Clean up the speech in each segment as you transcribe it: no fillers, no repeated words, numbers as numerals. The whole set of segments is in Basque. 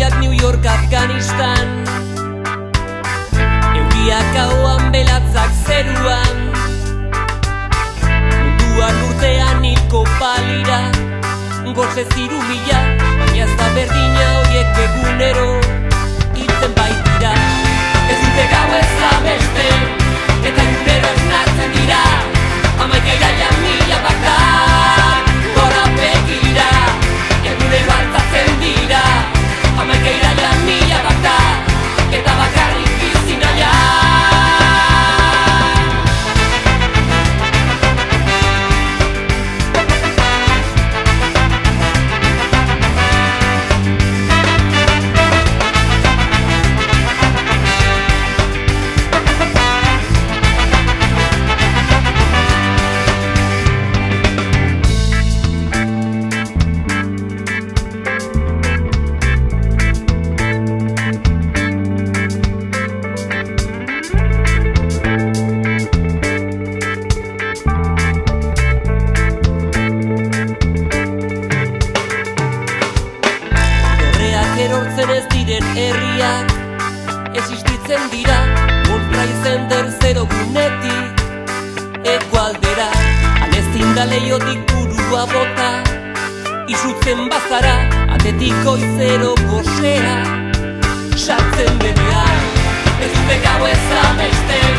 Australiak, New York, Afganistan, euriak hauan belatzak zeruan, munduan urtean hilko balira, goze zirumila, baina ez da berdina horiek egunero hiltzen baitira. Ez dute gau ez abesten, eta egunero esnatzen dira, hamaika iraila mila bakar, gora begira, egunero altzatzen dira, hamaika iraila mila bakar, eta bakarrik bizi nahian. Erortzen ez diren herriak existitzen dira, Montraizen tercero gunetik ekualdera, anezin da leiotik burua bota, izutzen bazara, atetik goizero gozea, sartzen denean, ez dute gau ez abesten,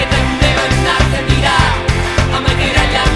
eta egunero esnatzen dira, hamaika iraila